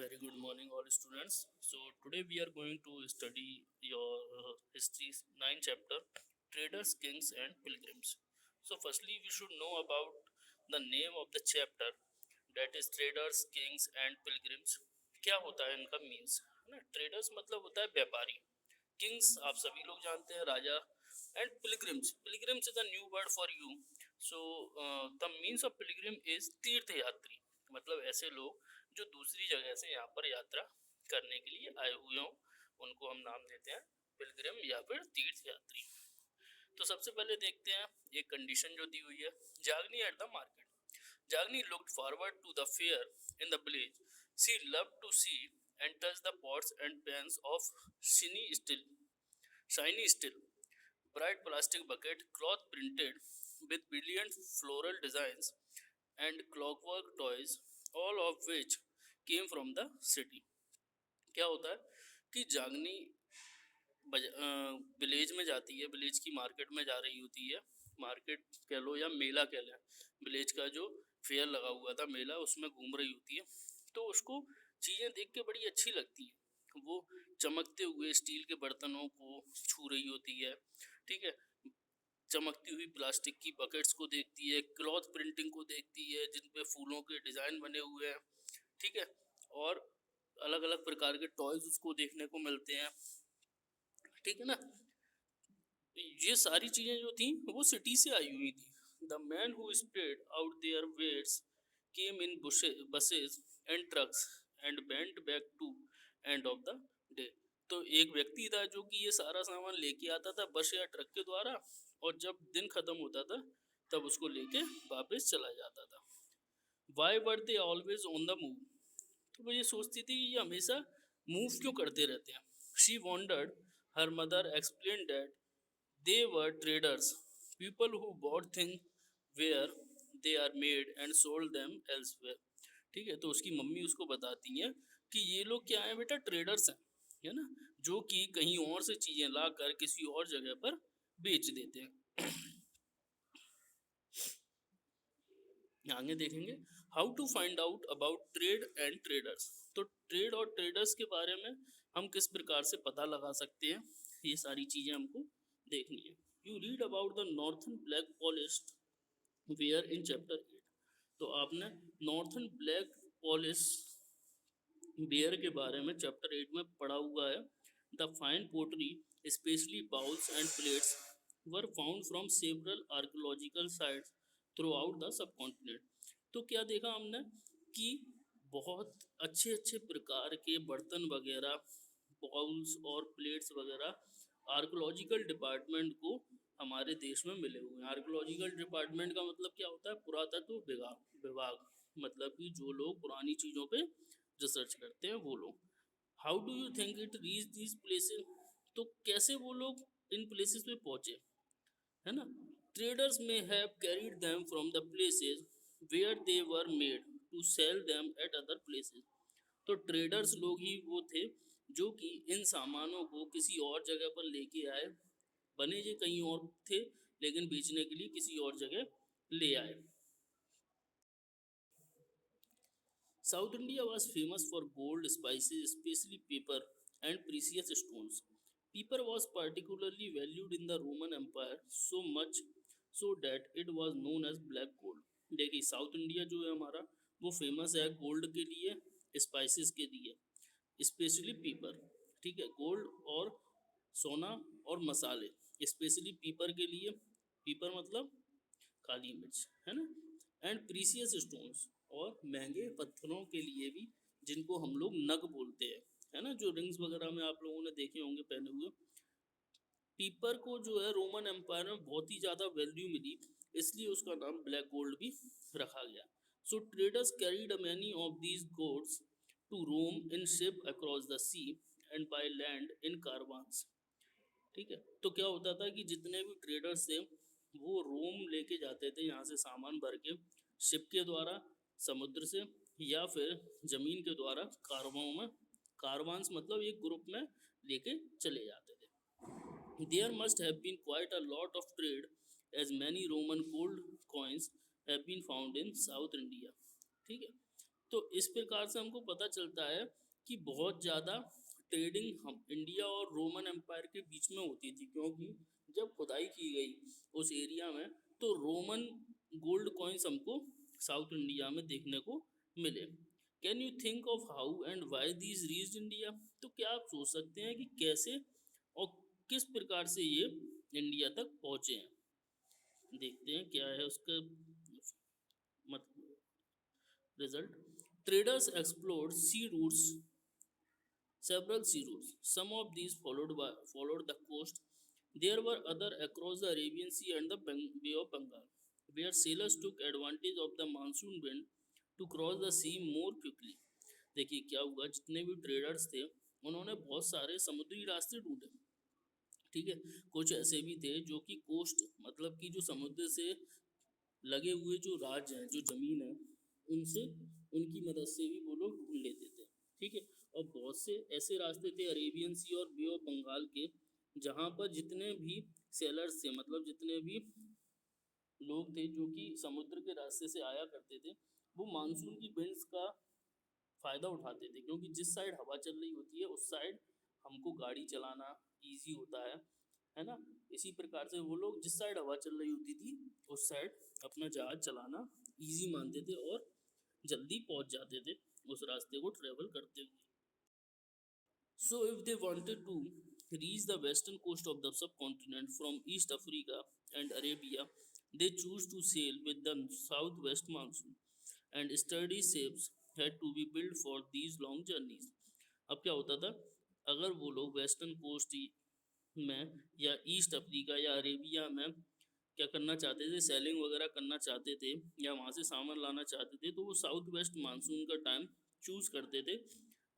Very good morning, all students. So today we are going to study your history 9 chapter, Traders, Kings and Pilgrims. So firstly, we should know about the name of the chapter, that is Traders, Kings and Pilgrims. क्या होता है इनका means, है ना? Traders मतलब होता है व्यापारी, किंग्स आप सभी लोग जानते हैं राजा, and pilgrims is a new word for you. So the means of pilgrim is तीर्थ यात्री, मतलब ऐसे लोग जो दूसरी जगह से यहाँ पर यात्रा करने के लिए आए हुए हों, उनको हम नाम देते हैं पिलग्रिम या फिर तीर्थ यात्री. तो सबसे पहले देखते हैं एक कंडीशन जो दी हुई है. Jagni at the market. Jagni looked forward to the fair in the village. She loved to see and touch the pots and pans of shiny steel, bright plastic bucket, cloth printed with brilliant floral designs, and clockwork toys, all of which came from the city. क्या होता है कि जागनी village में जाती है, village की market में जा रही होती है. मार्केट कह लो या मेला कह लें, विलेज का जो फेयर लगा हुआ था मेला, उसमें घूम रही होती है. तो उसको चीज़ें देख के बड़ी अच्छी लगती है. वो चमकते हुए स्टील के बर्तनों को छू रही होती है, ठीक है, चमकती हुई प्लास्टिक की बकेट्स को देखती है, क्लॉथ प्रिंटिंग को देखती है जिन पे फूलों के डिज़ाइन बने हुए हैं, ठीक है, और अलग अलग प्रकार के टॉयज उसको देखने को मिलते हैं, ठीक है ना. ये सारी चीजें जो थी वो सिटी से आई हुई थी. The man who spread out their weights came in buses and trucks and went back to end of the day. तो एक व्यक्ति था जो कि ये सारा सामान लेके आता था बस या ट्रक के द्वारा, और जब दिन खत्म होता था तब उसको लेके वापस चला जाता था. Why were they always on the move. तो वो ये सोचती थी कि ये हमेशा मूव क्यों करते रहते हैं. She wandered. Her mother explain that they were traders, people who bought things where they are made and sold them elsewhere. ठीक है, तो उसकी मम्मी उसको बताती हैं कि ये लोग क्या है बेटा, ट्रेडर्स हैं, है ना, जो कि कहीं और से चीजें लाकर किसी और जगह पर बेच देते हैं. आगे देखेंगे how to find out about trade and traders. तो ट्रेड और ट्रेडर्स के बारे में हम किस प्रकार से पता लगा सकते हैं, ये सारी चीजें हमको देखनी है. You read about the northern black polished where in chapter 8. तो आपने नॉर्थन ब्लैक पॉलिश बेयर के बारे में चैप्टर 8 में पढ़ा हुआ है. The fine pottery specially bowls and plates were found from several archaeological sites throughout the subcontinent. तो क्या देखा हमने कि बहुत अच्छे अच्छे प्रकार के बर्तन वगैरह, बाउल्स और प्लेट्स वगैरह आर्कोलॉजिकल डिपार्टमेंट को हमारे देश में मिले हुए हैं. आर्कोलॉजिकल डिपार्टमेंट का मतलब क्या होता है, पुरातत्व विभाग, मतलब कि जो लोग पुरानी चीज़ों पे रिसर्च करते हैं वो लोग. How do you think it reach these places. तो कैसे वो लोग इन प्लेसेस पे पहुंचे, है ना. Traders may have carried them from the places where they were made to sell them at other places. तो ट्रेडर्स लोग ही वो थे जो कि इन सामानों को किसी और जगह पर लेके आए, बने जे कहीं और थे लेकिन बेचने के लिए किसी और जगह ले आए. South India was famous for gold, spices, especially paper, and precious stones. Paper was particularly valued in the Roman Empire, so much so that it was known as black gold. देखिए साउथ इंडिया जो है हमारा वो famous है gold के लिए, spices के लिए, स्पेशली पीपर, ठीक है, गोल्ड और सोना और मसाले, स्पेशली पीपर के लिए. पीपर मतलब काली मिर्च, है ना. एंड प्रीसियस स्टोन्स, और महंगे पत्थरों के लिए भी, जिनको हम लोग नग बोलते हैं, है ना, जो रिंग्स वगैरह में आप लोगों ने देखे होंगे पहने हुए. पीपर को जो है रोमन एम्पायर में बहुत ही ज़्यादा वैल्यू मिली, इसलिए उसका नाम ब्लैक गोल्ड भी रखा गया. So traders carried many of these golds to Rome in ship across the sea and by land in caravans. ठीक है, तो क्या होता था कि जितने भी ट्रेडर्स थे वो रोम लेके जाते थे यहाँ से सामान भर के, शिप के द्वारा, समुद्र से, या फिर जमीन के द्वारा कारवां में, कारवांस मतलब एक ग्रुप में लेके चले जाते थे. There must have been quite a lot of trade as many Roman gold coins have been found in South India. ठीक है, तो इस प्रकार से हमको पता चलता है कि बहुत ज़्यादा ट्रेडिंग हम इंडिया और रोमन एम्पायर के बीच में होती थी, क्योंकि जब खुदाई की गई उस एरिया में तो रोमन गोल्ड कॉइन्स हमको साउथ इंडिया में देखने को मिले। Can you think of how and why these reached India? तो क्या आप सोच सकते हैं कि कैसे और किस प्रकार से ये इंडिया तक पहुँचे हैं? देखते हैं क्या है उसका मतलब result. Traders explored sea routes, several sea routes. Some of these followed the coast. There were other across the Arabian Sea and the Bay of Bengal, where sailors took advantage of the monsoon wind to cross the sea more quickly. देखिए क्या हुआ, जितने भी traders थे उन्होंने बहुत सारे समुद्री रास्ते ढूंढे। ठीक है, कुछ ऐसे भी थे जो कि कोस्ट मतलब कि जो समुद्र से लगे हुए जो राज्य हैं, जो जमीन है, उनसे उनकी मदद से भी वो लोग ढूंढ लेते थे। ठीक है, और बहुत से ऐसे रास्ते थे अरेबियन सी और बे ऑफ बंगाल के, जहाँ पर जितने भी सेलर्स थे मतलब जितने भी लोग थे जो कि समुद्र के रास्ते से आया करते थे, वो मानसून की विंड्स का फ़ायदा उठाते थे, क्योंकि जिस साइड हवा चल रही होती है उस साइड हमको गाड़ी चलाना ईजी होता है ना। इसी प्रकार से वो लोग जिस साइड हवा चल रही होती थी उस साइड अपना जहाज चलाना ईजी मानते थे और जल्दी पहुंच जाते थे उस रास्ते को ट्रेवल करते हुए। So if they wanted to reach the western coast of the subcontinent from East Africa and Arabia, they chose to sail with the southwest monsoon, and sturdy ships had to be built for these long journeys. अब क्या होता था, अगर वो लोग western coast में या east Africa या अरेबिया में क्या करना चाहते थे, सेलिंग वगैरह करना चाहते थे या वहाँ से सामान लाना चाहते थे, तो वो साउथ वेस्ट मानसून का टाइम चूज़ करते थे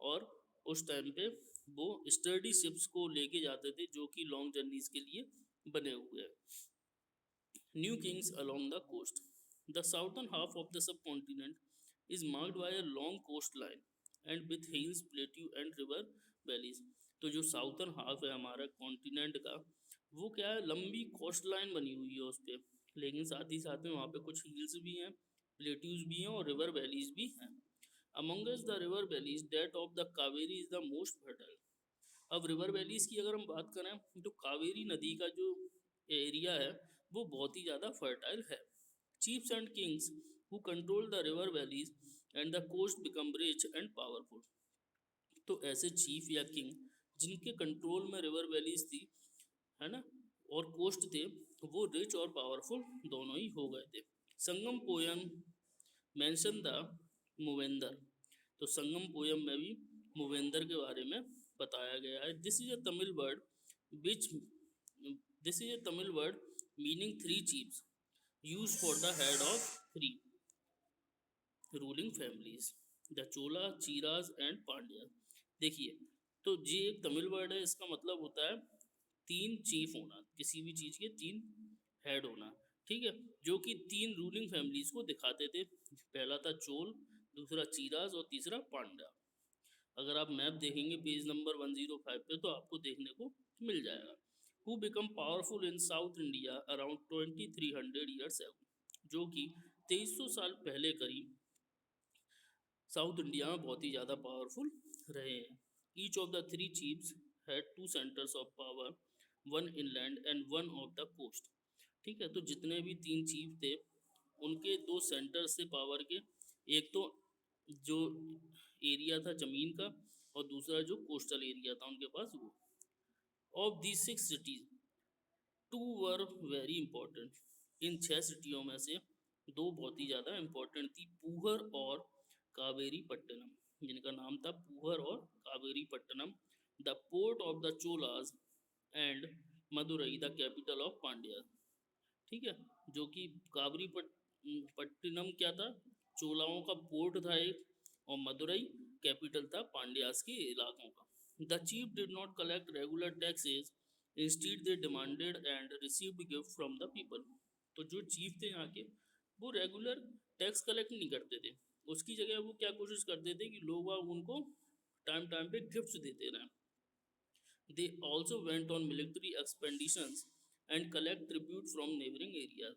और उस टाइम पे वो स्टर्डी शिप्स को लेके जाते थे जो कि लॉन्ग जर्नीज के लिए बने हुए हैं। New kings along the coast. The southern half of the subcontinent is marked by a long coast line and with hills, plateau and river valleys. तो जो साउथर्न हाफ है हमारा कॉन्टिनेंट का, वो क्या है, लंबी कोस्ट लाइन बनी हुई है उस पर, लेकिन साथ ही साथ में वहाँ पे कुछ हिल्स भी हैं, प्लेट्यूज भी हैं और रिवर वैलीज भी हैं। Amongst the river valleys, that of the Kaveri is the most fertile. अब रिवर वैलीज की अगर हम बात करें तो कावेरी नदी का जो एरिया है वो बहुत ही ज़्यादा फर्टाइल है। Chiefs and kings who control the river valleys and the coast become rich and powerful. तो ऐसे चीफ या किंग जिनके कंट्रोल में रिवर वैलीज थी, है ना, और कोस्ट थे, वो रिच और पावरफुल दोनों ही हो गए थे। संगम पोयम मेंशन द मूवेंदर। तो संगम पोयम में भी मूवेंदर के बारे में बताया गया है। This is a Tamil word which this is a Tamil word meaning three chiefs use for the head of three ruling families, the Chola, Cheras and Pandya. देखिए, तो ये एक तमिल वर्ड है, इसका मतलब होता है तीन चीफ होना, किसी भी चीज के तीन हेड होना। ठीक है, जो कि तीन रूलिंग फैमिलीज को दिखाते थे। पहला था चोल, दूसरा चीराज और तीसरा पांड्या। अगर आप मैप देखेंगे पेज नंबर 105 पे तो आपको देखने को मिल जाएगा। Who become powerful in South India around 2300 years ago, जो कि 2300 साल पहले करीब साउथ इंडिया में बहुत ही ज़्यादा पावरफुल रहे हैं। Each of the three chiefs had two centres of power, one inland and one of the coast. ठीक है, तो जितने भी तीन चीफ थे उनके दो सेंटर्स थे पावर के, एक तो जो एरिया था ज़मीन का और दूसरा जो कोस्टल एरिया था उनके पास वो। Of the 6 cities, 2 were very important. इन 6 सिटियों में से दो बहुत ही ज़्यादा इंपॉर्टेंट थी, पूहर और कावेरी पट्टनम, जिनका नाम था पूहर और Kaveri Pattanam. The port of the Cholas and Madurai the capital of Pandya. ठीक है, जो कि कावेरी पट्टनम क्या था, चोलाओं का पोर्ट था एक, और मदुरई कैपिटल था पांड्यास के इलाकों का। The chief did not collect regular taxes, instead they demanded and received gift from the people. तो जो चीफ थे यहाँ के वो रेगुलर टैक्स कलेक्ट नहीं करते थे, उसकी जगह वो क्या कोशिश करते थे कि लोग उनको टाइम टाइम पे गिफ्ट्स देते रहें। They also went on military expeditions and collect tribute from neighbouring area.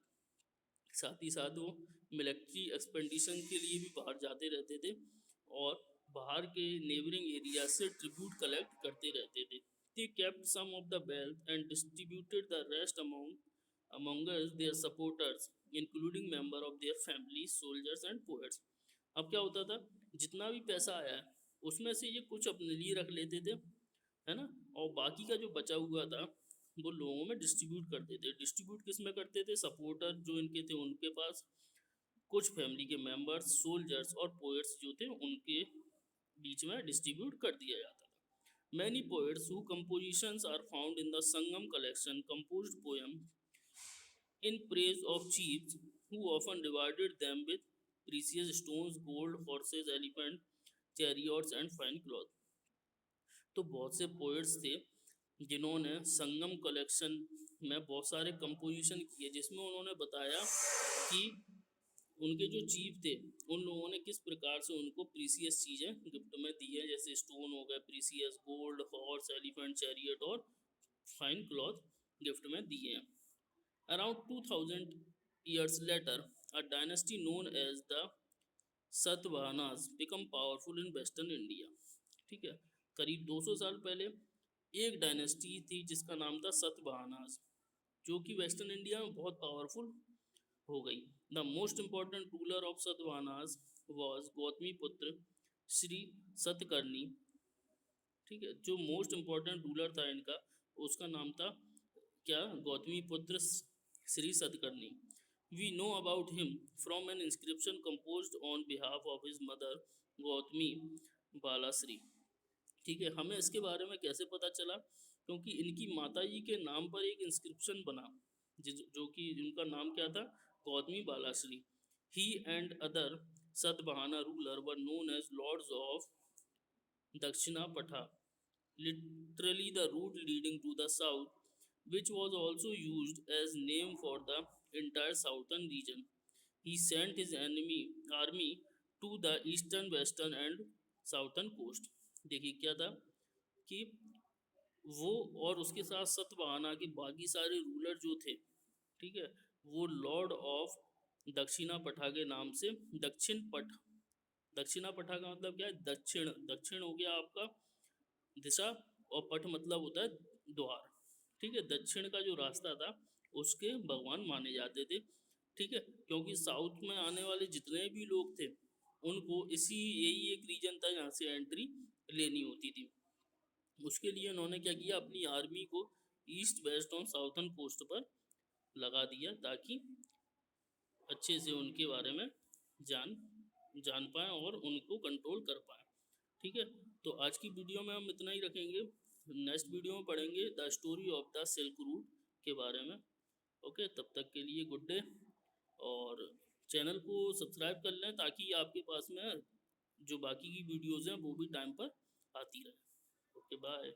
साथ ही साथ वो मिलिट्री एक्सपेंडिशन के लिए भी बाहर जाते रहते थे और बाहर के नेबरिंग एरिया से ट्रिब्यूट कलेक्ट करते रहते थे। They kept some of the wealth and distributed the rest among us their supporters, including member of their families, soldiers and poets. अब क्या होता था, जितना भी पैसा आया है उसमें से ये कुछ अपने लिए रख लेते थे, है ना, और बाकी का जो बचा हुआ था वो लोगों में डिस्ट्रीब्यूट करते थे। डिस्ट्रीब्यूट किस में करते थे? सपोर्टर जो इनके थे उनके पास, कुछ फैमिली के मेंबर्स, सोल्जर्स और पोएट्स जो थे उनके बीच में डिस्ट्रीब्यूट कर दिया जाता था। Many poets whose compositions are found in the Sangam collection composed poem in praise of chiefs who often rewarded them with precious stones, gold, horses, elephant, chariots and fine cloth. तो बहुत से poets थे जिन्होंने संगम collection में बहुत सारे composition किए, जिसमें उन्होंने बताया कि उनके जो चीफ थे उन लोगों ने किस प्रकार से उनको प्रीसियस चीज़ें गिफ्ट में दी है, जैसे स्टोन हो गए precious, gold, horse, elephant, chariot और फाइन क्लॉथ गिफ्ट में दिए हैं। Around 2000 years later, a dynasty known as the Satavahanas become powerful in western India. ठीक है, करीब 200 साल पहले एक डायनेस्टी थी जिसका नाम था सतवाहनास, जो कि वेस्टर्न इंडिया में बहुत पावरफुल हो गई। The most important ruler of Satavahanas was Gautamiputra Shri Satakarni. ठीक है, जो मोस्ट इम्पॉर्टेंट रूलर था इनका उसका नाम था क्या? Gautamiputra Shri Satakarni. We know about him from an inscription composed on behalf of his mother Gautami Balashri. ठीक है, हमें इसके बारे में कैसे पता चला? क्योंकि इनकी माता जी के नाम पर एक इंस्क्रिप्शन बना जो कि इनका नाम क्या था? Gautami Balashri. He and other Satavahana ruler were known as lords of Dakshinapatha, literally the route leading to the south, which was also used as name for the entire southern region. He sent his army to the eastern, western and southern coast. देखिए क्या था कि वो और उसके साथ सतवाहना के बाकी सारे रूलर जो थे, ठीक है, वो लॉर्ड ऑफ दक्षिणापथा के नाम से दक्षिण पथ, दक्षिणापथा का मतलब क्या है? दक्षिण, दक्षिण हो गया आपका दिशा और पथ मतलब होता है द्वार। ठीक है, दक्षिण का जो रास्ता था उसके भगवान माने जाते थे। ठीक है, क्योंकि साउथ में आने वाले जितने भी लोग थे उनको यही एक रीजन था जहाँ से एंट्री लेनी होती थी। उसके लिए उन्होंने क्या किया? अपनी आर्मी को ईस्ट, वेस्ट और साउथर्न कोस्ट पर लगा दिया ताकि अच्छे से उनके बारे में जान पाएँ और उनको कंट्रोल कर पाएँ। ठीक है, तो आज की वीडियो में हम इतना ही रखेंगे। नेक्स्ट वीडियो में पढ़ेंगे the story of the silk route के बारे में। ओके, तब तक के लिए गुड डे, और चैनल को सब्सक्राइब कर लें ताकि आपके पास में जो बाकी की वीडियोज़ हैं वो भी टाइम पर आती रहे। Okay, bye.